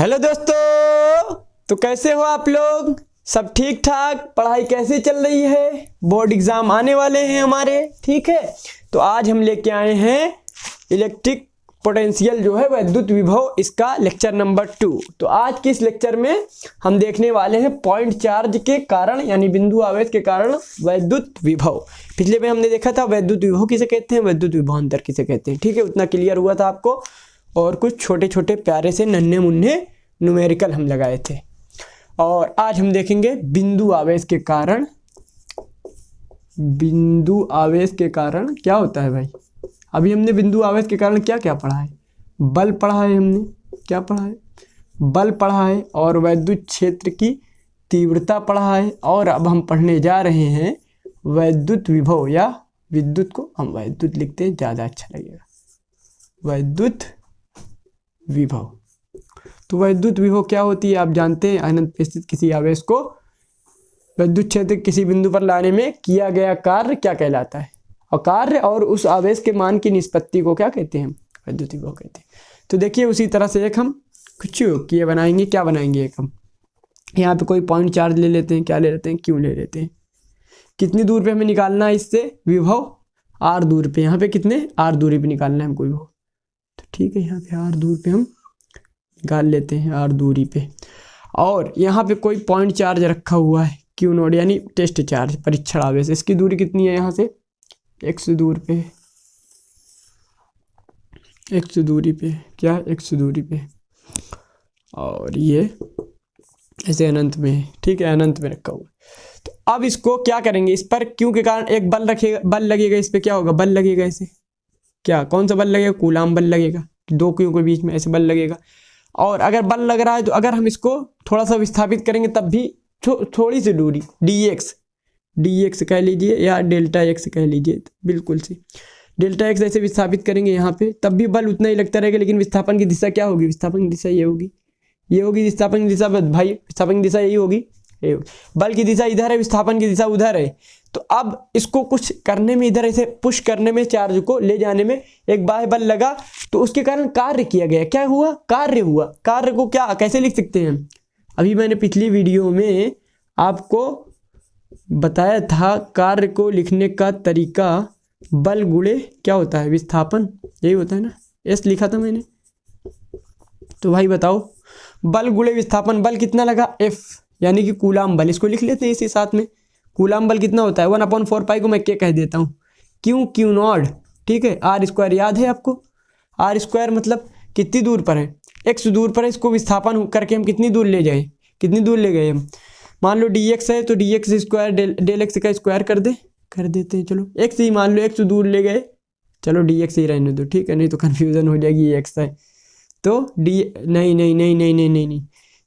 Hello दोस्तों, तो कैसे हो आप लोग? सब ठीक ठाक? पढ़ाई कैसे चल रही है? बोर्ड एग्जाम आने वाले हैं हमारे, ठीक है। तो आज हम लेके आए हैं इलेक्ट्रिक पोटेंशियल जो है वैद्युत विभव, इसका लेक्चर नंबर 2। तो आज के इस लेक्चर में हम देखने वाले हैं पॉइंट चार्ज के कारण यानी बिंदु आवेश के कारण वैद्युत विभव। पिछले में हमने देखा था वैद्युत विभव किसे कहते हैं, वैद्युत विभवांतर किसे कहते हैं, ठीक है। उतना क्लियर हुआ था आपको। और कुछ छोटे छोटे प्यारे से नन्हे मुन्ने न्यूमेरिकल हम लगाए थे। और आज हम देखेंगे बिंदु आवेश के कारण। बिंदु आवेश के कारण क्या होता है भाई? अभी हमने बिंदु आवेश के कारण क्या क्या पढ़ा है? बल पढ़ा है हमने, क्या पढ़ा है? बल पढ़ा है। और वैद्युत क्षेत्र की तीव्रता पढ़ा है। और अब हम पढ़ने जा रहे हैं वैद्युत विभव, या विद्युत को हम वैद्युत लिखते हैं, ज़्यादा अच्छा लगेगा, वैद्युत विभव। तो वैद्युत विभव क्या होती है आप जानते हैं। अनंत पे स्थित किसी आवेश को वैद्युत क्षेत्र किसी बिंदु पर लाने में किया गया कार्य क्या कहलाता है, और कार्य और उस आवेश के मान की निष्पत्ति को क्या कहते हैं? वैद्युत विभव कहते हैं। तो देखिए उसी तरह से एक हम कुछ किए बनाएंगे। क्या बनाएंगे? एक हम यहाँ पे कोई पॉइंट चार्ज ले लेते हैं। क्या ले लेते हैं? क्यों ले लेते हैं। कितनी दूर पे हमें निकालना है इससे विभव? r दूर पे। यहाँ पे कितने r दूरी पे निकालना है हमको विभव। तो ठीक है, यहाँ पे r दूर पे हम निकाल लेते हैं, r दूरी पे। और यहाँ पे कोई पॉइंट चार्ज रखा हुआ है Q नोड यानी टेस्ट चार्ज, परीक्षण आवेश। इसकी दूरी कितनी है? यहाँ से x दूर पे, x दूरी पे, क्या x दूरी पे। और ये ऐसे अनंत में है, ठीक है, अनंत में रखा हुआ है। तो अब इसको क्या करेंगे? इस पर Q के कारण एक बल रखेगा, बल लगेगा। इस पे क्या होगा? बल लगेगा। इसे क्या, कौन सा बल लगेगा? कूलाम बल लगेगा। दो Q के बीच में ऐसे बल लगेगा। और अगर बल लग रहा है तो अगर हम इसको थोड़ा सा विस्थापित करेंगे तब भी थोड़ी सी दूरी dx कह लीजिए या डेल्टा x कह लीजिए, बिल्कुल सी डेल्टा x ऐसे विस्थापित करेंगे यहाँ पे, तब भी बल उतना ही लगता रहेगा। लेकिन विस्थापन की दिशा क्या होगी? विस्थापन की दिशा ये होगी, ये होगी विस्थापन की दिशा भाई। विस्थापन की दिशा यही होगी, बल की दिशा इधर है, विस्थापन की दिशा उधर है। तो अब इसको कुछ करने में, इधर ऐसे पुश करने में, चार्ज को ले जाने में एक बाह्य बल लगा, तो उसके कारण कार्य किया गया। क्या हुआ? कार्य हुआ। कार्य को क्या कैसे लिख सकते हैं? अभी मैंने पिछली वीडियो में आपको बताया था कार्य को लिखने का तरीका बल गुणे क्या होता है? विस्थापन, यही होता है ना। एस लिखा था मैंने। तो भाई बताओ, बल गुणे विस्थापन। बल कितना लगा? F यानी कि कूलाम बल। इसको लिख लेते हैं इसी साथ में। कूलाम बल कितना होता है? 1/4 पाई को मैं क्या कह देता हूँ? Q नॉट, ठीक है। r² याद है आपको? r² मतलब कितनी दूर पर है? x दूर पर है। इसको विस्थापन करके हम कितनी दूर ले जाए? कितनी दूर ले गए हम? मान लो dx है तो dx² डेल x का स्क्वायर कर देते हैं। चलो x ही मान लो, x दूर ले गए, चलो dx ही रहने दो, ठीक है, नहीं तो कन्फ्यूजन हो जाएगी। ये x है तो नहीं,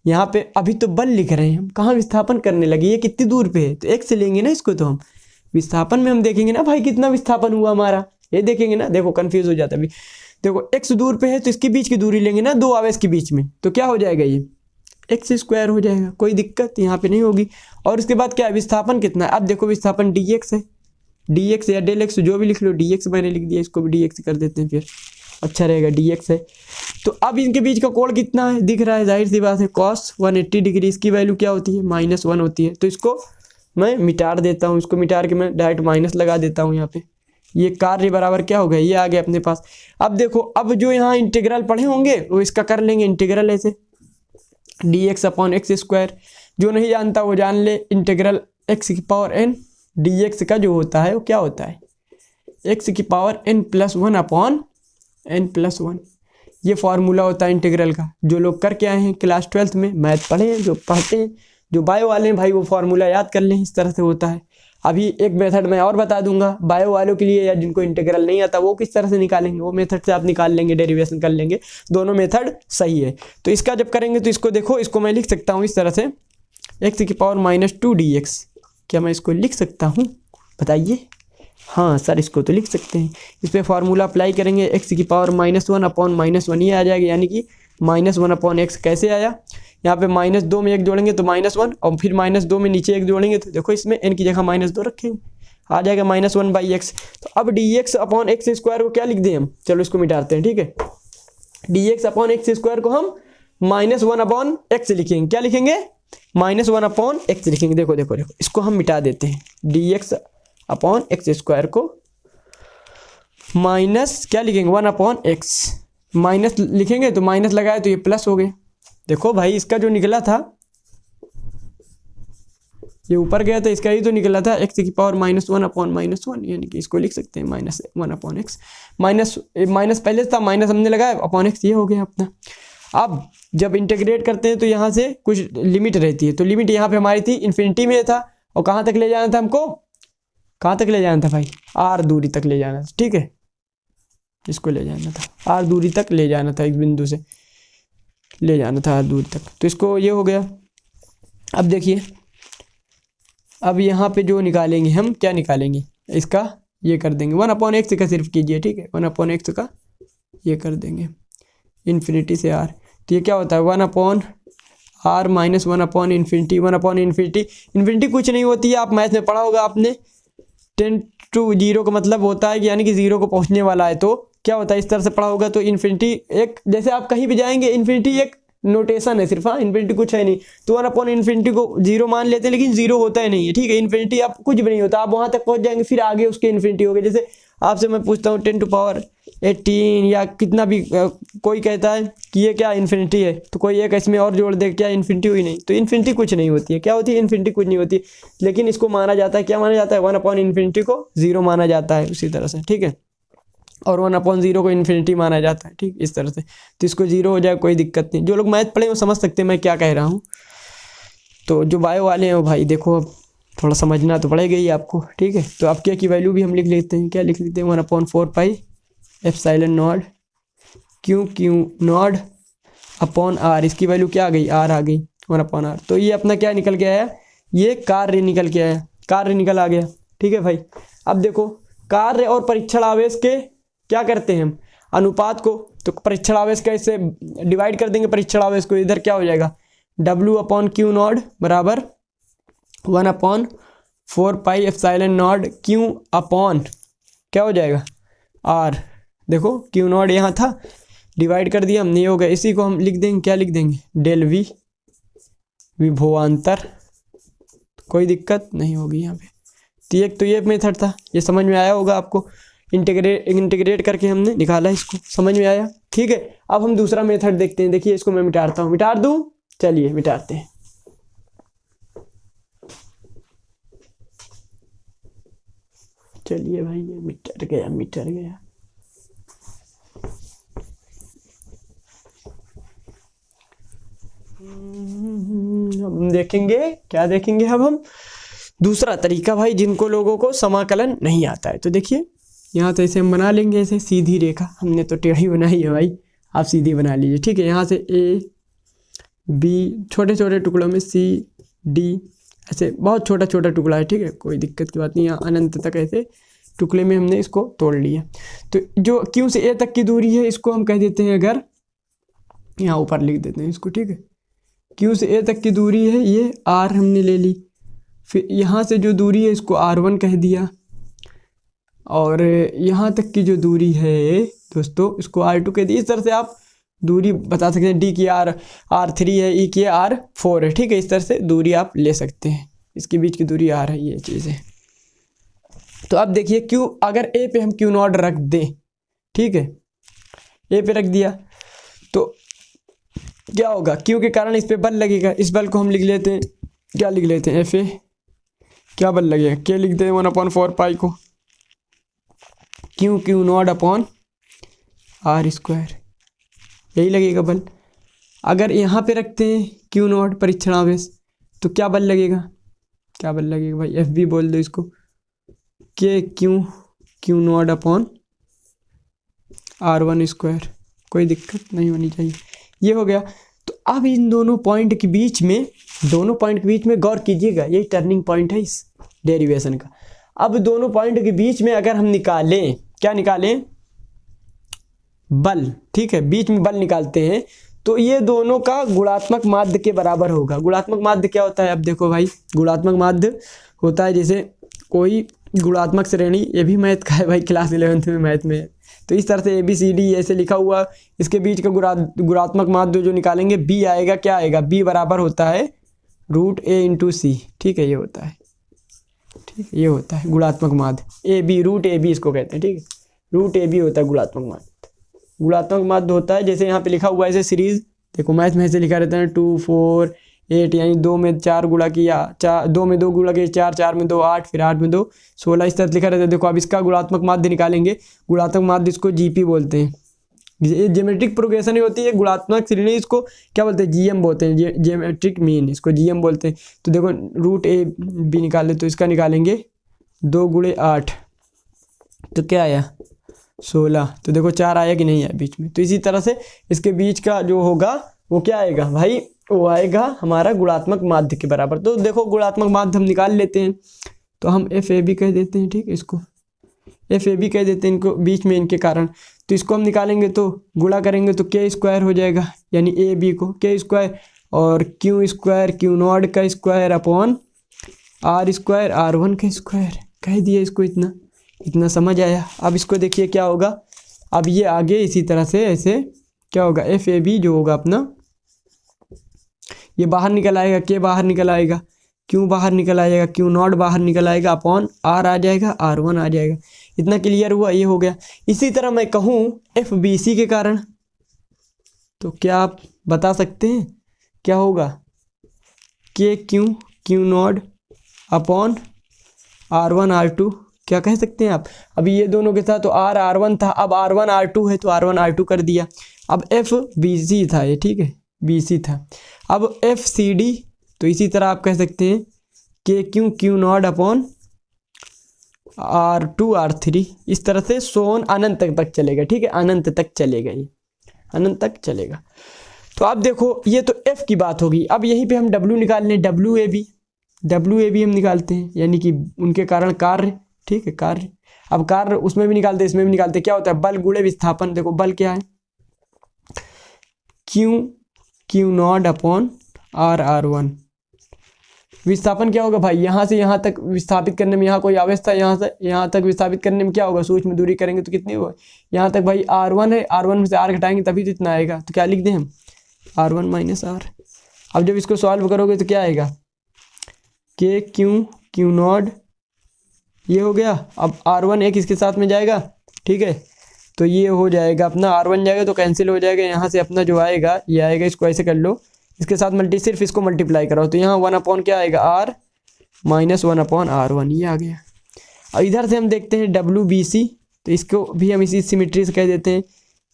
यहाँ पे अभी तो बल लिख रहे हैं हम, कहाँ विस्थापन करने लगे। ये कितनी दूर पे है तो x लेंगे ना इसको। तो हम विस्थापन में हम देखेंगे ना भाई कितना विस्थापन हुआ हमारा, ये देखेंगे ना। देखो कंफ्यूज हो जाता है अभी। देखो x दूर पे है तो इसके बीच की दूरी लेंगे ना, दो आवेश के बीच में, तो क्या हो जाएगा? ये x² हो जाएगा। कोई दिक्कत यहाँ पे नहीं होगी। और उसके बाद क्या है? विस्थापन कितना है? अब देखो विस्थापन dx है, dx या डेल x जो भी लिख लो। dx मैंने लिख दिया, इसको भी dx कर देते हैं, फिर अच्छा रहेगा। dx है तो अब इनके बीच का कोण कितना है? दिख रहा है, जाहिर सी बात है, cos 180 डिग्री। इसकी वैल्यू क्या होती है? -1 होती है। तो इसको मैं मिटा देता हूँ, इसको मिटा के मैं डायरेक्ट माइनस लगा देता हूँ यहाँ पे। ये कार्य बराबर क्या हो गया? ये आ गया अपने पास। अब देखो, अब जो यहाँ इंटीग्रल पढ़े होंगे वो इसका कर लेंगे इंटीग्रल ऐसे, dx/x²। जो नहीं जानता वो जान ले, इंटीग्रल x⁴n dx का जो होता है वो क्या होता है? x⁴n+1/n+1। ये फॉर्मूला होता है इंटीग्रल का। जो लोग करके आए हैं क्लास 12th में, मैथ पढ़े हैं, जो पढ़ते हैं, जो बायो वाले हैं भाई, वो फॉर्मूला याद कर लें। इस तरह से होता है। अभी एक मेथड मैं और बता दूंगा बायो वालों के लिए, या जिनको इंटीग्रल नहीं आता वो किस तरह से निकालेंगे, वो मेथड से आप निकाल लेंगे, डेरिवेशन कर लेंगे। दोनों मेथड सही है। तो इसका जब करेंगे तो इसको देखो, इसको मैं लिख सकता हूँ इस तरह से, x⁻² dx। क्या मैं इसको लिख सकता हूँ? बताइए। हाँ सर, इसको तो लिख सकते हैं। इस पर फॉर्मूला अप्लाई करेंगे, x⁻1/-1 ये आ जाएगा, यानी कि -1/x। कैसे आया? यहाँ पे -2 में 1 जोड़ेंगे तो -1, और फिर -2 में नीचे 1 जोड़ेंगे तो देखो इसमें n की जगह -2 रखेंगे, आ जाएगा -1/x। तो अब dx/x² को क्या लिख दें हम? चलो इसको मिटाते हैं, ठीक है। dx/x² को हम -1/x लिखेंगे। क्या लिखेंगे? -1/x लिखेंगे। देखो देखो देखो, इसको हम मिटा देते हैं, dx/x² को माइनस क्या लिखेंगे? 1/x माइनस लिखेंगे तो माइनस लगाए तो ये प्लस हो गए। देखो भाई, इसका जो निकला था ये ऊपर गया था, इसका ही तो निकला था x⁻−1/−1, यानी कि इसको लिख सकते हैं -1/x। माइनस पहले था, माइनस हमने लगाया, अपॉन x ये हो गया अपना। अब जब इंटीग्रेट करते हैं तो यहाँ से कुछ लिमिट रहती है, तो लिमिट यहाँ पे हमारी थी इन्फिनिटी में था, और कहाँ तक ले जाना था हमको? कहाँ तक ले जाना था भाई? r दूरी तक ले जाना था, ठीक है, इसको ले जाना था, r दूरी तक ले जाना था, एक बिंदु से ले जाना था r दूरी तक, तो इसको ये हो गया। अब देखिए, अब यहाँ पे जो निकालेंगे हम, क्या निकालेंगे? इसका ये कर देंगे 1/x का सिर्फ कीजिए, ठीक है, 1/x का ये कर देंगे इन्फिनिटी से r, तो ये क्या होता है 1/r -1/∞। 1/∞, इन्फिनिटी कुछ नहीं होती है, आप मैथ में पढ़ा होगा आपने, 10 to 0 का मतलब होता है कि यानी कि 0 को पहुँचने वाला है, तो क्या होता है इस तरह से पढ़ा होगा। तो इन्फिनिटी एक, जैसे आप कहीं भी जाएंगे, इन्फिनिटी एक नोटेशन है सिर्फ, हाँ, इन्फिनिटी कुछ है नहीं, तो 1/∞ को 0 मान लेते हैं, लेकिन 0 होता ही नहीं है, ठीक है। इन्फिनिटी आप कुछ भी नहीं होता, आप वहाँ तक पहुँच जाएंगे, फिर आगे उसके इन्फिनिटी हो गए। जैसे आपसे मैं पूछता हूँ 10⁻18 या कितना भी, कोई कहता है कि ये क्या इन्फिनिटी है, तो कोई एक इसमें और जोड़ दे, क्या इन्फिनिटी हुई? नहीं, तो इन्फिनिटी कुछ नहीं होती है। क्या होती है? इन्फिनिटी कुछ नहीं होती, लेकिन इसको माना जाता है, क्या माना जाता है? 1/∞ को 0 माना जाता है, उसी तरह से, ठीक है, और 1/0 को इन्फिनिटी माना जाता है, ठीक, इस तरह से। तो इसको 0 हो जाए, कोई दिक्कत नहीं, जो लोग मैथ पढ़े वो समझ सकते हैं मैं क्या कह रहा हूँ। तो जो बायो वाले हैं वो भाई देखो, अब थोड़ा समझना तो पड़ेगा ही आपको, ठीक है। तो अब क्या की वैल्यू भी हम लिख लेते हैं, क्या लिख लेते हैं? 1/4πε0 Q0/r, इसकी वैल्यू क्या आ गई? r आ गई, 1/r। तो ये अपना क्या निकल के आया? ये कार्य निकल के आया, कार्य निकल आ गया, ठीक है भाई। अब देखो, कार्य और परीक्षण आवेश के क्या करते हैं हम? अनुपात को, तो परीक्षण आवेश का इससे डिवाइड कर देंगे, परीक्षण आवेश को, इधर क्या हो जाएगा? W/Q0 बराबर 1/4πε0 Q अपॉन क्या हो जाएगा? R। देखो Q0 यहाँ था, डिवाइड कर दिया हमने, हो गया। इसी को हम लिख देंगे, क्या लिख देंगे? डेल V विभवांतर, कोई दिक्कत नहीं होगी यहाँ पे। तो ये मेथड था, ये समझ में आया होगा आपको, इंटीग्रेट करके हमने निकाला, इसको समझ में आया, ठीक है। अब हम दूसरा मेथड देखते हैं। देखिए, इसको मैं मिटाता हूँ, मिटा दूँ, चलिए मिटाते हैं। चलिए भाई, ये मिट गया। हम देखेंगे, क्या देखेंगे अब हम? दूसरा तरीका भाई, जिनको लोगों को समाकलन नहीं आता है। तो देखिए, यहाँ तो ऐसे हम बना लेंगे, ऐसे सीधी रेखा, हमने तो टेढ़ी बनाई है भाई, आप सीधी बना लीजिए, ठीक है। यहाँ से A B छोटे छोटे टुकड़ों में C D, ऐसे बहुत छोटा छोटा टुकड़ा है, ठीक है, कोई दिक्कत की बात नहीं। यहाँ अनंत तक ऐसे टुकड़े में हमने इसको तोड़ लिया। तो जो Q से A तक की दूरी है, इसको हम कह देते हैं, अगर यहाँ ऊपर लिख देते हैं इसको, ठीक है। Q से A तक की दूरी है, ये R हमने ले ली। फिर यहाँ से जो दूरी है, इसको R1 कह दिया, और यहाँ तक की जो दूरी है दोस्तों, इसको R2 कह दिया। इस तरह से आप दूरी बता सकते हैं। D की R3 है, E की R4 है, ठीक है, इस तरह से दूरी आप ले सकते हैं, इसके बीच की दूरी R है, ये चीज़ है। तो अब देखिए, Q अगर A पे हम Q0 रख दें, ठीक है, A पे रख दिया, तो क्या होगा? Q के कारण इस पे बल लगेगा, इस बल को हम लिख लेते हैं, क्या लिख लेते हैं? Fa। क्या बल लगेगा? क्या लिखते हैं? 1/4π को Q0/r², यही लगेगा बल। अगर यहाँ पे रखते हैं Q0 परीक्षण आवेश, तो क्या बल लगेगा? क्या बल लगेगा भाई? FB बोल दो इसको, के Q0/r1², कोई दिक्कत नहीं होनी चाहिए, ये हो गया। तो अब इन दोनों पॉइंट के बीच में गौर कीजिएगा, यही टर्निंग पॉइंट है इस डेरिवेशन का। अब दोनों पॉइंट के बीच में अगर हम निकालें, क्या निकालें? बल, ठीक है, बीच में बल निकालते हैं, तो ये दोनों का गुणात्मक माध्य के बराबर होगा। गुणात्मक माध्य क्या होता है? अब देखो भाई, गुणात्मक माध्य होता है जैसे कोई गुणात्मक श्रेणी, ये भी मैथ का है भाई, क्लास 11th में मैथ में तो इस तरह से ABCD ऐसे लिखा हुआ, इसके बीच का गुणात्मक माध्य जो निकालेंगे B आएगा, क्या आएगा, B बराबर होता है √A × C। ठीक है, ये होता है, ठीक है, ये होता है गुणात्मक माध्य AB, √AB इसको कहते हैं। ठीक है, √AB होता है गुणात्मक माध्य। गुणात्मक माध्य होता है जैसे यहाँ पे लिखा हुआ है ऐसे सीरीज, देखो मैथ में ऐसे लिखा रहता है 2 4 8, यानी 2 में 4 गुणा किया, 2 में 2 गुणा किया 4, 4 में 2 8, फिर 8 में 2 16, इस तरह लिखा रहता है। देखो अब इसका गुणात्मक माध्य निकालेंगे, गुणात्मक माध्य इसको GP बोलते हैं। ये ज्योमेट्रिक प्रोग्रेशन ही होती है, गुणात्मक श्रेणी इसको क्या बोलते हैं, GM बोलते हैं, ज्योमेट्रिक मीन इसको GM बोलते हैं। तो देखो √AB निकाले तो इसका निकालेंगे 2 × 8, तो क्या आया 16। तो देखो 4 आया कि नहीं आया बीच में। तो इसी तरह से इसके बीच का जो होगा वो क्या आएगा भाई, वो आएगा हमारा गुणात्मक माध्य के बराबर। तो देखो गुणात्मक माध्य हम निकाल लेते हैं, तो हम FAB कह देते हैं। ठीक है, इसको FAB कह देते हैं इनको, बीच में इनके कारण। तो इसको हम निकालेंगे तो गुणा करेंगे तो K² हो जाएगा, यानी AB को K² और Q² Q0 का स्क्वायर अपॉन R² R1 का स्क्वायर कह दिया इसको। इतना समझ आया। अब इसको देखिए क्या होगा, अब ये आगे इसी तरह से ऐसे क्या होगा, FAB जो होगा अपना, ये बाहर निकल आएगा, K बाहर निकल आएगा, Q बाहर निकल आएगा, Q0 बाहर निकल आएगा, अपॉन R आ जाएगा, R1 आ जाएगा। इतना क्लियर हुआ, ये हो गया। इसी तरह मैं कहूँ FBC के कारण, तो क्या आप बता सकते हैं क्या होगा, KQ Q0 upon R1 R2, क्या कह सकते हैं आप। अभी ये दोनों के साथ तो R1 था, अब R1 R2 है तो R1 R2 कर दिया। अब FBC था ये, ठीक है, BC था। अब FCD, तो इसी तरह आप कह सकते हैं KQ Q0 upon R2 R3, इस तरह से सोन अनंत तक चलेगा। ठीक है, अनंत तक चलेगा, ये अनंत तक चलेगा। तो अब देखो ये तो F की बात होगी। अब यहीं पे हम W निकाल लें, WAB हम निकालते हैं, यानी कि उनके कारण कार्य। ठीक है, कार्य। अब कार्य उसमें भी निकालते, इसमें भी निकालते। क्या होता है, बल गुणे विस्थापन। देखो बल क्या है, Q0 अपॉन R1। विस्थापन क्या होगा भाई, यहाँ से यहाँ तक विस्थापित करने में, यहाँ कोई आवेश था, यहाँ से यहाँ तक विस्थापित करने में क्या होगा, सूक्ष्म दूरी करेंगे तो कितनी होगा, यहाँ तक भाई R1 है, R1 में से R घटाएंगे तभी तो इतना आएगा। तो क्या लिख दें हम, R1 - R। अब जब इसको सॉल्व करोगे तो क्या आएगा, KQ Q0, ये हो गया। अब R1 एक इसके साथ में जाएगा, ठीक है, तो ये हो जाएगा अपना R1 जाएगा तो कैंसिल हो जाएगा। यहाँ से अपना जो आएगा ये आएगा, इसको ऐसे कर लो, इसके साथ सिर्फ इसको मल्टीप्लाई करो तो यहाँ 1 अपॉन क्या आएगा, R -1 अपॉन R1, ये आ गया। और इधर से हम देखते हैं WBC, तो इसको भी हम इसी सिमेट्री से कह देते हैं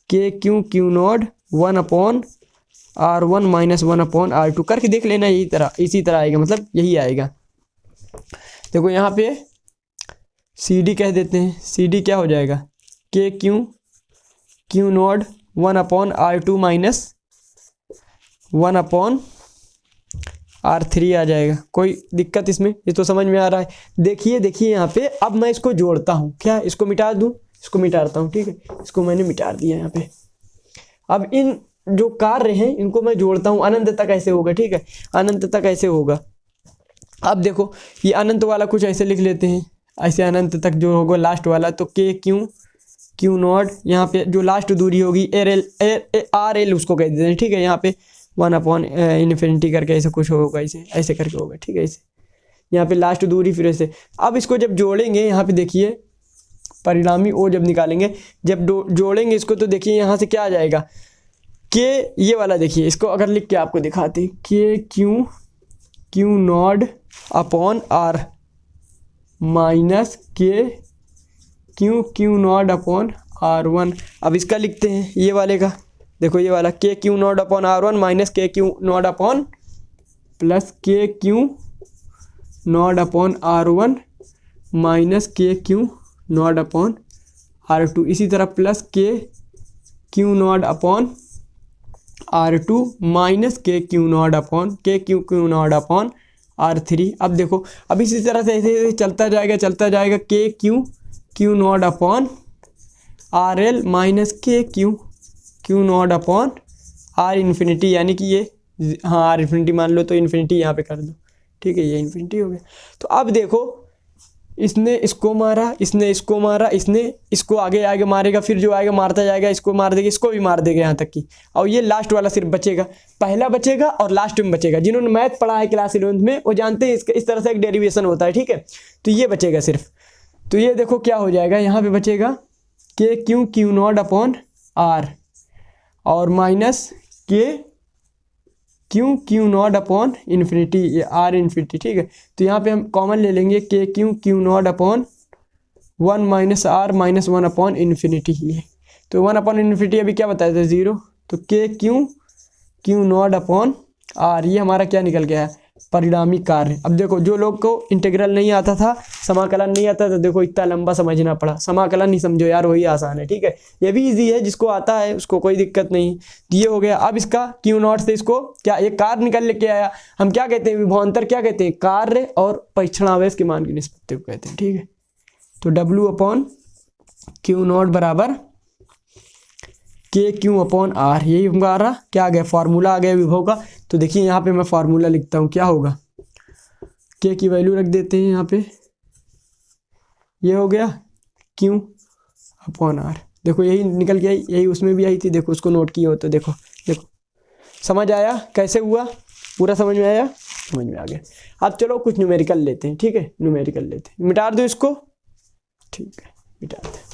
KQ Q0 1 upon R1 -1 upon R2 करके देख लेना, इसी तरह आएगा, मतलब यही आएगा। देखो यहाँ पे CD कह देते हैं, CD क्या हो जाएगा, KQ Q0 1 upon R2 -1 upon R3 आ जाएगा। कोई दिक्कत इसमें, ये तो समझ में आ रहा है। देखिए यहाँ पे, अब मैं इसको जोड़ता हूँ, क्या इसको मिटा दूँ, इसको मिटाता हूँ। ठीक है, इसको मैंने मिटा दिया यहाँ पे। अब इन जो कार्य हैं इनको मैं जोड़ता हूँ, अनंत तक ऐसे होगा। ठीक है, अनंत तक ऐसे होगा। अब देखो ये अनंत वाला कुछ ऐसे लिख लेते हैं, ऐसे अनंत तक जो होगा लास्ट वाला, तो KQ Q0, यहाँ पे जो लास्ट दूरी होगी RL उसको कह देते हैं। ठीक है, यहाँ पे 1 अपॉन इन्फिनिटी करके ऐसे कुछ होगा, ऐसे करके होगा। ठीक है, ऐसे यहाँ पे लास्ट दूरी फिर ऐसे। अब इसको जब जोड़ेंगे, यहाँ पे देखिए परिणामी O जब निकालेंगे, जब जोड़ेंगे इसको, तो देखिए यहाँ से क्या आ जाएगा, ये वाला देखिए, इसको अगर लिख के आपको दिखाते हैं, KQ Q0 upon R KQ Q0 upon R1। अब इसका लिखते हैं, ये वाले का, देखो ये वाला KQ0 upon R1 KQ0 upon plus KQ0 upon R1 KQ0 upon R2। इसी तरह plus KQ0 upon R2 KQ0 upon R3। अब देखो, अब इसी तरह से ऐसे चलता जाएगा KQ Q0 upon RL KQ0 upon R infinity, यानी कि ये, हाँ R इन्फिनिटी मान लो, तो इन्फिनिटी यहाँ पे कर दो। ठीक है, ये इन्फिनिटी हो गया। तो अब देखो इसने इसको मारा, इसने इसको मारा, इसने इसको आगे आगे मारेगा, फिर जो आएगा मारता जाएगा, इसको मार देगा, इसको भी मार देगा यहाँ तक कि, और ये लास्ट वाला सिर्फ बचेगा। पहला बचेगा और लास्ट में बचेगा। जिन्होंने मैथ पढ़ा है क्लास 11th में वो जानते हैं इसका इस तरह से एक डेरिवेशन होता है, ठीक है। तो ये बचेगा सिर्फ। तो ये देखो क्या हो जाएगा, यहाँ पे बचेगा K Q Q naught upon R और minus K Q naught upon infinity, ये आर इन्फिनिटी, ठीक है। तो यहाँ पे हम कॉमन ले लेंगे K Q naught upon 1 minus R minus 1 upon infinity ये। तो 1 अपॉन इन्फिनिटी अभी क्या बताया था 0, तो के क्यू नॉट अपॉन आर, ये हमारा क्या निकल गया है, परिणामी कार्य। अब देखो जो लोग को इंटीग्रल नहीं आता था, समाकलन नहीं आता था, देखो इतना लंबा समझना पड़ा। समाकलन नहीं समझो यार, वही आसान है, ठीक है। ये भी इजी है, जिसको आता है उसको कोई दिक्कत नहीं। ये हो गया। अब इसका क्यू नॉट से इसको क्या एक कार्य निकल लेके आया। हम क्या कहते हैं, विभवांतर क्या कहते हैं, कार्य और परीक्षणावेश के मान की निष्पत्ति को कहते हैं, ठीक है। तो डब्ल्यू अपॉन क्यू नॉट बराबर के क्यू अपॉन आर, यही हमारा क्या आ गया, फार्मूला आ गया विभव का। तो देखिए यहाँ पे मैं फार्मूला लिखता हूँ, क्या होगा, के की वैल्यू रख देते हैं यहाँ पे, ये हो गया क्यू अपॉन आर। देखो यही निकल गया, यही उसमें भी आई थी, देखो उसको नोट किया हो तो देखो समझ आया कैसे हुआ, पूरा समझ में आया, समझ में आ गया। अब चलो कुछ न्यूमेरिकल लेते हैं, ठीक है। न्यूमेरिकल लेते हैं, मिटा दो इसको, ठीक है मिटा दे।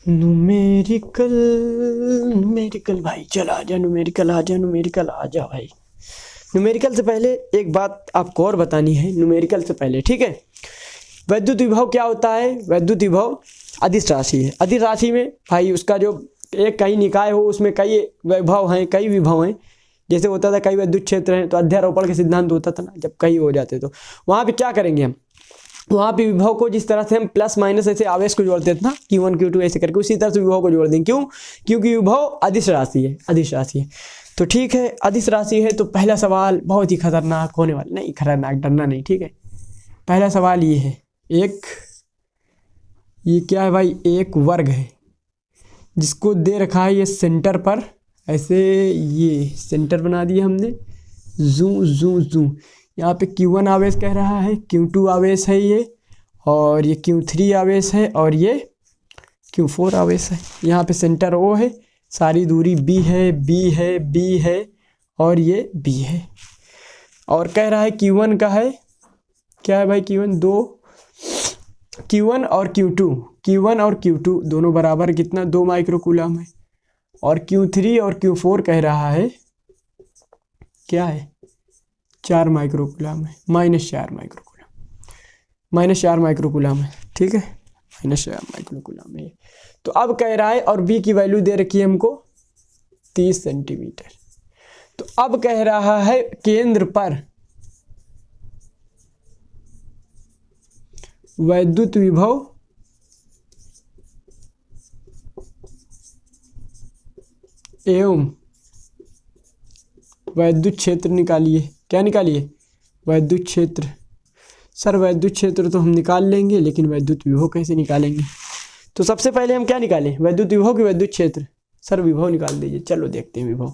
न्यूमेरिकल न्यूमेरिकल भाई चला आजा, न्यूमेरिकल आजा, न्यूमेरिकल आजा भाई। न्यूमेरिकल से पहले एक बात आपको और बतानी है, न्यूमेरिकल से पहले, ठीक है। वैद्युत विभव क्या होता है, वैद्युत विभव अदिश राशि है। अदिश राशि में भाई उसका जो एक कई निकाय हो उसमें कई विभव हैं, कई विभव हैं। जैसे होता था कई विद्युत क्षेत्र हैं तो अध्यारोपण के सिद्धांत होता था ना, जब कई हो जाते तो वहाँ पे क्या करेंगे हम, वहाँ पे विभव को जिस तरह से हम प्लस माइनस ऐसे आवेश को जोड़ते थे ना, Q1 Q2 ऐसे करके, उसी तरह से विभव को जोड़ देंगे। क्यों, क्योंकि विभव अदिश राशि है, अदिश राशि है। तो ठीक है, अदिश राशि है तो पहला सवाल बहुत ही खतरनाक होने वाला, नहीं खतरनाक, डरना नहीं, ठीक है। पहला सवाल ये है, ये क्या है भाई, एक वर्ग है जिसको दे रखा है ये सेंटर पर, ऐसे ये सेंटर बना दिया हमने, जू जू जू। यहाँ पे Q1 आवेश कह रहा है, Q2 आवेश है ये, और ये Q3 आवेश है, और ये Q4 आवेश है। यहाँ पे सेंटर O है, सारी दूरी B है, B है, B है, और ये B है। और कह रहा है Q1 का है, क्या है भाई Q1, Q1 और Q2 दोनों बराबर कितना, 2 माइक्रोकूलम है। और Q3 और Q4 कह रहा है क्या है, 4 माइक्रोकूलम है, -4 माइक्रोकूलम है, ठीक है, -4 माइक्रोकूलम है। तो अब कह रहा है, और B की वैल्यू दे रखी है हमको 30 सेंटीमीटर। तो अब कह रहा है केंद्र पर वैद्युत विभव एवं वैद्युत क्षेत्र निकालिए। क्या निकालिए, वैद्युत क्षेत्र। सर वैद्युत क्षेत्र तो हम निकाल लेंगे, लेकिन वैद्युत विभव कैसे निकालेंगे। तो सबसे पहले हम क्या निकालें, वैद्युत विभव की वैद्युत क्षेत्र। सर विभव निकाल दीजिए, चलो देखते हैं विभव।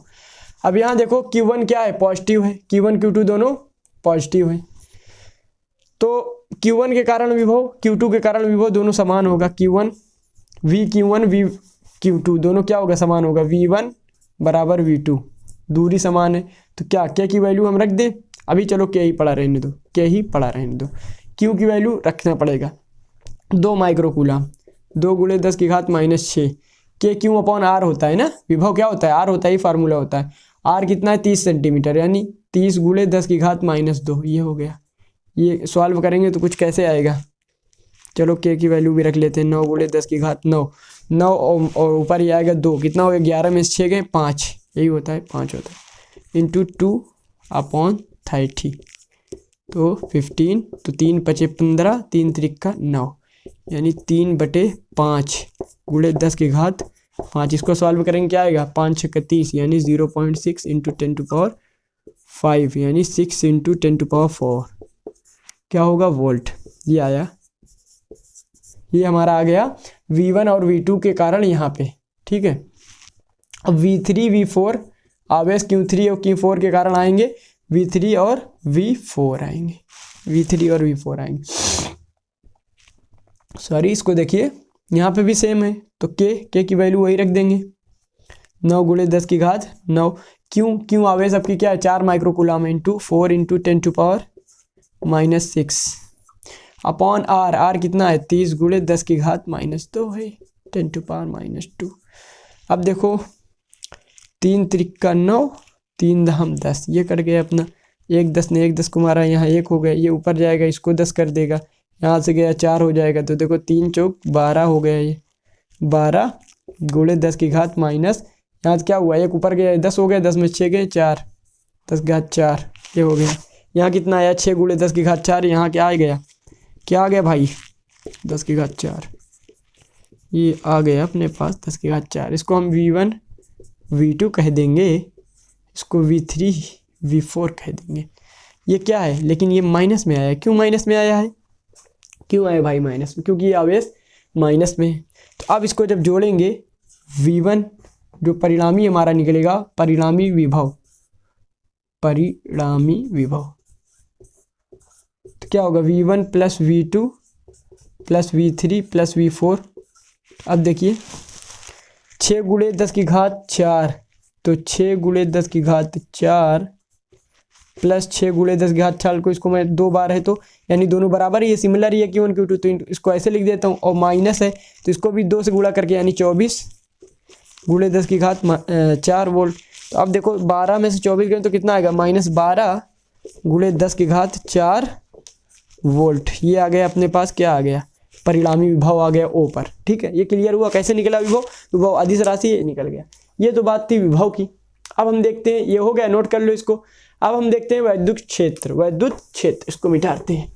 अब यहाँ देखो Q1 क्या है, पॉजिटिव है, Q1 Q2 दोनों पॉजिटिव है। तो Q1 के कारण विभव, Q2 के कारण विभव दोनों समान होगा। Q1 VQ1 VQ2 दोनों क्या होगा, समान होगा। V1 बराबर V2, दूरी समान है। तो क्या K की वैल्यू हम रख दें, अभी चलो K ही पड़ा रहने दो, K ही पड़ा रहने दो। Q की वैल्यू रखना पड़ेगा 2 microcoulomb, 2 × 10⁻⁻6। K Q upon R होता है ना, विभव क्या होता है, R होता है, फार्मूला होता है। R कितना है, 30 सेंटीमीटर, यानी 30 × 10⁻⁻2, ये हो गया। ये सॉल्व करेंगे तो कुछ कैसे आएगा, चलो K की वैल्यू भी रख लेते हैं, 9 × 10⁻9, 9 और ऊपर ही आएगा 2, कितना हो गया, 11 में 6 गए 5, यही होता है, 5 होता है, इंटू 2/30, तो 15, तो 3 × 5 = 15, 3 × 3 = 9, यानी 3/5 × 10⁻⁻ 5। इसको सॉल्व करेंगे क्या आएगा, 5 छक्के 30 यानी 0.6 इंटू 10⁵ यानी 6 इंटू 10⁴ क्या होगा वोल्ट। ये आया, ये हमारा आ गया V1 और V2 के कारण यहाँ पे, ठीक है। अब V3 V4 आवेश Q3 और Q4 के कारण आएंगे, V3 और V4 आएंगे, V3 और V4 आएंगे। सॉरी, इसको देखिए यहाँ पे भी सेम है, तो K की वैल्यू वही रख देंगे, 9 × 10⁹ क्यों आवेश आपकी क्या है 4 microcoulomb into 4 into 10⁻⁻6 upon R कितना है 30 × 10⁻⁻2 है 10⁻⁻2। अब देखो 3 त्रिका 9, 3 दहम 10, ये कट गया अपना, 1 10 ने 1 10 को मारा, यहाँ 1 हो गया, ये ऊपर जाएगा इसको 10 कर देगा, यहाँ से गया 4 हो जाएगा, तो देखो 3 चौक 12 हो गया, ये 12 × 10⁻⁻, यहाँ क्या हुआ 1 ऊपर गया 10 हो गया, 10 में 6 गए 4, 10⁻4 ये हो गया। यहाँ कितना आया 6 × 10⁻4, यहाँ क्या आ गया, क्या आ गया भाई 10⁻4, ये आ गया अपने पास 10⁻4। इसको हम V1 V2 कह देंगे, इसको V3 V4 कह देंगे। ये क्या है, लेकिन ये माइनस में आया, क्यों माइनस में आया है, क्यों आया भाई माइनस में, क्योंकि ये आवेश माइनस में है। तो अब इसको जब जोड़ेंगे V1 जो परिणामी हमारा निकलेगा, परिणामी विभव, तो क्या होगा V1 plus V2 plus V3 plus V4। अब देखिए 6 × 10⁻4, तो 6 × 10⁻4 प्लस 6 × 10⁻4 को इसको मैं 2 बार है, तो यानी दोनों बराबर ही है, सिमिलर ही है Q1 Q2, तो इसको ऐसे लिख देता हूँ, और माइनस है तो इसको भी 2 से गुणा करके यानी 24 × 10⁻4 वोल्ट। तो अब देखो 12 में से 24 गए तो कितना आएगा -12 × 10⁻4 वोल्ट। ये आ गया अपने पास, क्या आ गया परिणामी विभव आ गया O पर, ठीक है। ये क्लियर हुआ कैसे निकला विभव अदिश राशि ये निकल गया। ये तो बात थी विभव की। अब हम देखते हैं, ये हो गया, नोट कर लो इसको। अब हम देखते हैं वैद्युत क्षेत्र, इसको मिटाते हैं।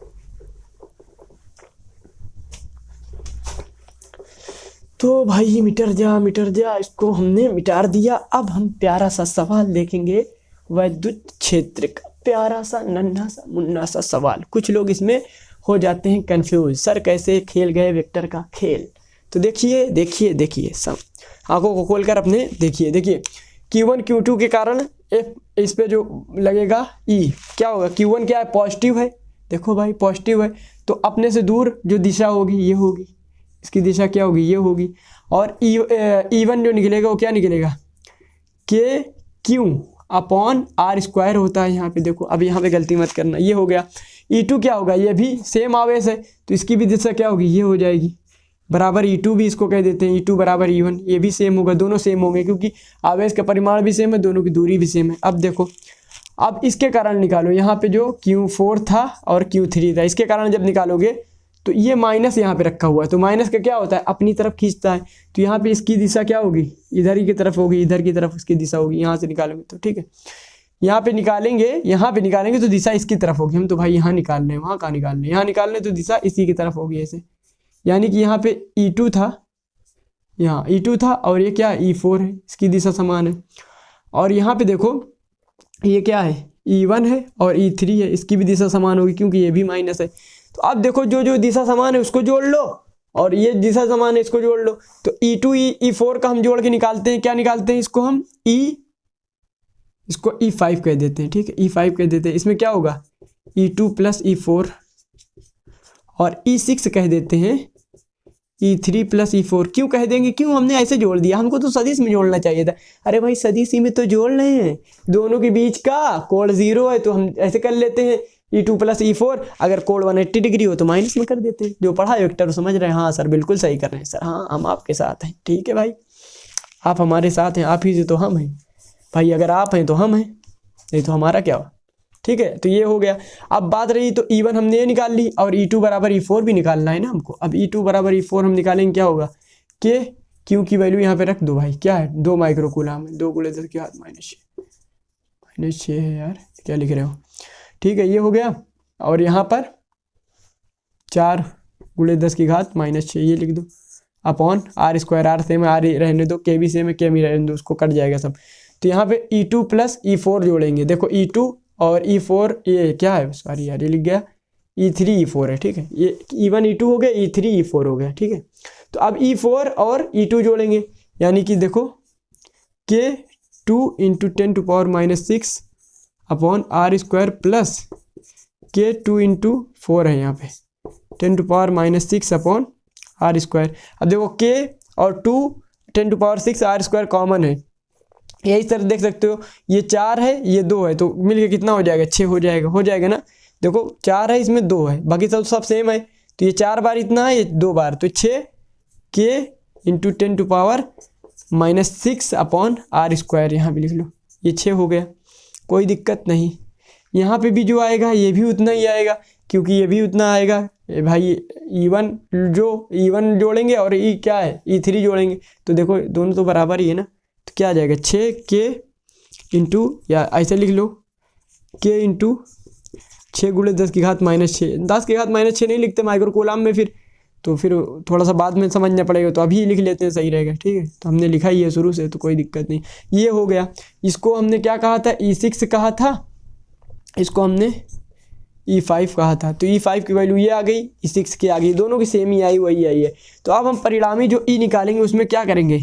तो भाई मिटर जा, इसको हमने मिटार दिया। अब हम प्यारा सा सवाल देखेंगे वैद्युत क्षेत्र का, प्यारा सा नन्हा सा मुन्ना सा सवाल। कुछ लोग इसमें हो जाते हैं कंफ्यूज, सर कैसे खेल गए वेक्टर का खेल। तो देखिए सब आंखों को खोलकर अपने देखिए Q1 Q2 के कारण इस पे जो लगेगा E क्या होगा, Q1 क्या है पॉजिटिव है, देखो भाई पॉजिटिव है, तो अपने से दूर जो दिशा होगी ये होगी, इसकी दिशा क्या होगी ये होगी। और E1 जो निकलेगा वो क्या निकलेगा KQ/R² होता है यहाँ पे, देखो अब यहाँ पे गलती मत करना, ये हो गया। E2 क्या होगा, ये भी सेम आवेश है तो इसकी भी दिशा क्या होगी ये हो जाएगी, बराबर E2 भी इसको कह देते हैं, E2 बराबर E1, ये भी सेम होगा, दोनों सेम होंगे क्योंकि आवेश का परिमाण भी सेम है, दोनों की दूरी भी सेम है। अब देखो, अब इसके कारण निकालो, यहाँ पे जो Q4 था और Q3 था, इसके कारण जब निकालोगे तो ये माइनस यहाँ पे रखा हुआ है, तो माइनस का क्या होता है अपनी तरफ खींचता है, तो यहाँ पे इसकी दिशा क्या होगी इधर ही की तरफ होगी, इधर की तरफ इसकी दिशा होगी, यहाँ से निकालोगे तो ठीक है। यहाँ पे निकालेंगे तो दिशा इसकी तरफ होगी, हम तो भाई यहाँ निकाल रहे हैं, वहाँ कहाँ निकाल रहे हैं, यहाँ निकाल रहे हैं तो दिशा इसी की तरफ होगी ऐसे। यानी कि यहाँ पे E2 था, यहाँ E2 था और ये क्या E4 है, इसकी दिशा समान है। और यहाँ पे देखो ये क्या है E1 है और E3 है, इसकी भी दिशा समान होगी क्योंकि ये भी माइनस है। तो अब देखो जो दिशा समान है उसको जोड़ लो और ये दिशा समान है इसको जोड़ लो, तो E2 E4 का हम जोड़ के निकालते हैं, क्या निकालते हैं इसको हम इसको E5 कह देते हैं, ठीक है E5 कह देते हैं। इसमें क्या होगा E2 प्लस E4 और E6 कह देते हैं E3 प्लस E4। क्यों कह देंगे, क्यों हमने ऐसे जोड़ दिया, हमको तो सदिश में जोड़ना चाहिए था। अरे भाई सदिश में तो जोड़ रहे हैं, दोनों के बीच का कोण 0 है तो हम ऐसे कर लेते हैं E2 प्लस E4, अगर कोण 180 डिग्री हो तो माइनस में कर देते हैं। जो पढ़ा वेक्टर समझ रहे हैं, हाँ सर बिल्कुल सही कर रहे हैं सर, हाँ हम आपके साथ हैं, ठीक है भाई आप हमारे साथ हैं, आप ही से तो हम हैं भाई, अगर आप हैं तो हम हैं, नहीं तो हमारा क्या हो, ठीक है। तो ये हो गया। अब बात रही तो E1 हमने ये निकाल ली और E2 बराबर E4 भी निकालना है ना हमको। अब E2 बराबर E4 हम निकालेंगे, क्या होगा Q की वैल्यू यहाँ पे रख दो भाई, क्या है 2 माइक्रोकूलम है, 2 × 10⁻⁻6 है यार, क्या लिख रहे हो, ठीक है ये हो गया। और यहाँ पर 4 × 10⁻⁻6 ये लिख दो, upon R square, R same R रहने दो, के भी सेम है के भी रहने दो, उसको कट जाएगा सब। तो यहाँ पे E2 प्लस E4 जोड़ेंगे। देखो E2 और E4 ये क्या है, सॉरी यार ये लिख गया, E3 E4 है, ठीक है। ये E1 E2 हो गया, E3 E4 हो गया, ठीक है। तो अब E4 और E2 जोड़ेंगे, यानी कि देखो K2 into 10⁻⁻6 upon R square plus K2 into 4 है यहाँ पे 10⁻⁻6 अपॉन आर स्क्वायर। अब देखो K और 2 10⁻6 आर स्क्वायर कॉमन है, यही सर देख सकते हो, ये 4 है ये 2 है, तो मिलके कितना हो जाएगा, 6 हो जाएगा ना। देखो 4 है इसमें 2 है, बाकी सब सेम है, तो ये 4 बार इतना है, ये 2 बार, तो 6K into 10⁻⁻6 upon R square, यहाँ भी लिख लो, ये 6 हो गया, कोई दिक्कत नहीं। यहाँ पे भी जो आएगा ये भी उतना ही आएगा, क्योंकि ये भी उतना आएगा भाई। E1 जोड़ेंगे और क्या है E3 जोड़ेंगे, तो देखो दोनों तो बराबर ही है ना, तो क्या आ जाएगा 6K इंटू, या ऐसे लिख लो K इंटू 6 गुणे 10 की घात -6, 10 की घात -6 नहीं लिखते माइक्रो कूलम में, फिर थोड़ा सा बाद में समझना पड़ेगा, तो अभी लिख लेते हैं, सही रहेगा, ठीक है। तो हमने लिखा ही है शुरू से, तो कोई दिक्कत नहीं। ये हो गया, इसको हमने क्या कहा था, E6 कहा था, इसको हमने E5 कहा था, तो E5 की वैल्यू ये आ गई, E6 की आ गई, दोनों की सेम ही आई, वही आई है। तो अब हम परिणामी जो E निकालेंगे उसमें क्या करेंगे,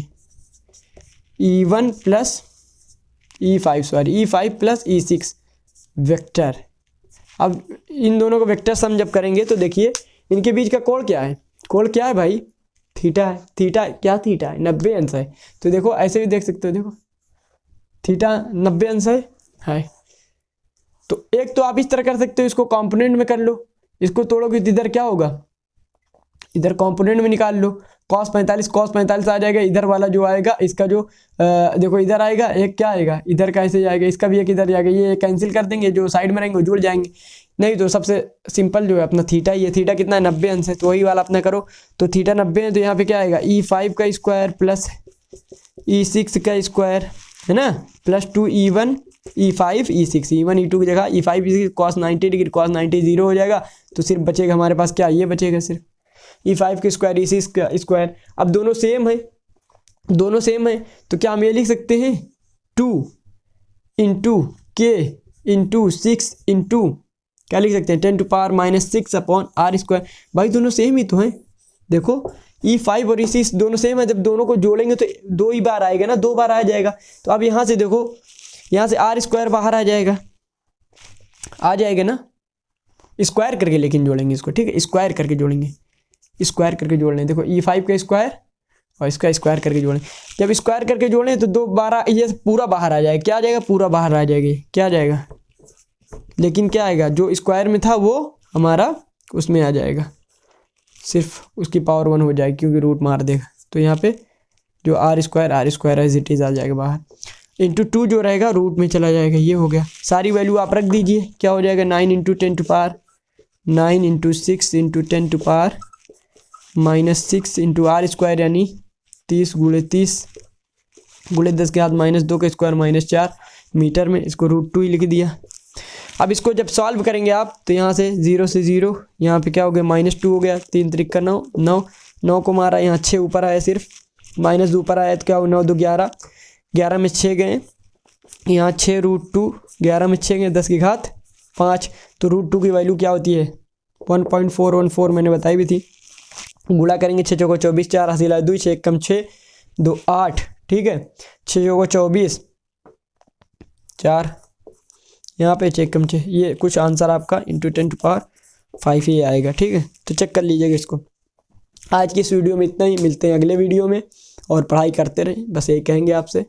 E1 plus E5 plus E6 vector. अब इन दोनों को वेक्टर सम जब करेंगे तो देखिए इनके बीच का कोण क्या है, कोण क्या है भाई, थीटा है। थीटा क्या, थीटा है 90 अंश है, तो देखो ऐसे भी देख सकते हो, देखो थीटा 90 अंश है। तो एक तो आप इस तरह कर सकते हो, इसको कंपोनेंट में कर लो, इसको तोड़ोगे तो इधर क्या होगा, इधर कंपोनेंट में निकाल लो, cos 45 आ जाएगा, इधर वाला जो आएगा इसका जो देखो इधर आएगा, एक क्या आएगा इधर का ऐसे जाएगा, इसका भी एक इधर जाएगा, ये कैंसिल कर देंगे, जो साइड में रहेंगे वो जुड़ जाएंगे। नहीं तो सबसे सिंपल जो है अपना थीटा, ये थीटा कितना है 90 अंश है, तो वही वाला अपना करो, तो थीटा 90 है, तो यहाँ पे क्या आएगा E5 का स्क्वायर प्लस E6 का स्क्वायर है ना, plus 2 E1 E5 E6, E1 E2 की जगह E5 E6 cos 90 degree, cos 90 0 हो जाएगा, तो सिर्फ बचेगा हमारे पास क्या, ये बचेगा सिर्फ E5 का स्क्वायर E6 का स्क्वायर। अब दोनों सेम है, तो क्या हम ये लिख सकते हैं 2 इंटू K इंटू 6 इंटू क्या लिख सकते हैं 10⁻⁻6 अपॉन आर स्क्वायर। भाई दोनों सेम ही तो हैं, देखो E5 और E6 दोनों सेम है, जब दोनों को जोड़ेंगे तो 2 ही बार आएगा ना, 2 बार आ जाएगा। तो अब यहाँ से देखो, यहाँ से आर स्क्वायर बाहर आ जाएगा ना, स्क्वायर करके लेकिन जोड़ेंगे इसको, ठीक है, स्क्वायर करके जोड़ लें। देखो E5 का स्क्वायर और इसका स्क्वायर करके जोड़ें, जब स्क्वायर करके जोड़ें तो 2 12 ये पूरा बाहर आ जाएगा, क्या आ जाएगा, पूरा बाहर आ जाएगा, क्या आ जाएगा, लेकिन क्या आएगा, जो स्क्वायर में था वो हमारा उसमें आ जाएगा, सिर्फ उसकी पावर 1 हो जाएगी, क्योंकि रूट मार देगा। तो यहाँ पे जो R square as it is आ जाएगा बाहर, इंटू 2 जो रहेगा रूट में चला जाएगा। ये हो गया, सारी वैल्यू आप रख दीजिए, क्या हो जाएगा 9 into 10 to power 9 into 6 into 10 to power -6 into R square, यानी 30 गुणे 10 की घात -2 का स्क्वायर -4 मीटर में, इसको √2 ही लिख दिया। अब इसको जब सॉल्व करेंगे आप, तो यहाँ से 0 से 0, यहाँ पे क्या हो गया -2 हो गया, 3 त्रिक का 9 को मारा, यहाँ 6 ऊपर आया, सिर्फ -2 ऊपर आया, तो क्या हो 9 2 11 में 6 गए, यहाँ 6 √2, 11 में 6 गए 10 की घात 5, तो √2 की वैल्यू क्या होती है 1.414, मैंने बताई भी थी। गुणा करेंगे 6 चौको 24, 4 80 ला 2, 6 कम 6 2 8, ठीक है, 6 चौको 24 4, यहाँ पे 6 कम 6, ये कुछ आंसर आपका इंटू 10 टू पावर 5 ही आएगा, ठीक है। तो चेक कर लीजिएगा इसको। आज की इस वीडियो में इतना ही, मिलते हैं अगले वीडियो में, और पढ़ाई करते रहें, बस यही कहेंगे आपसे।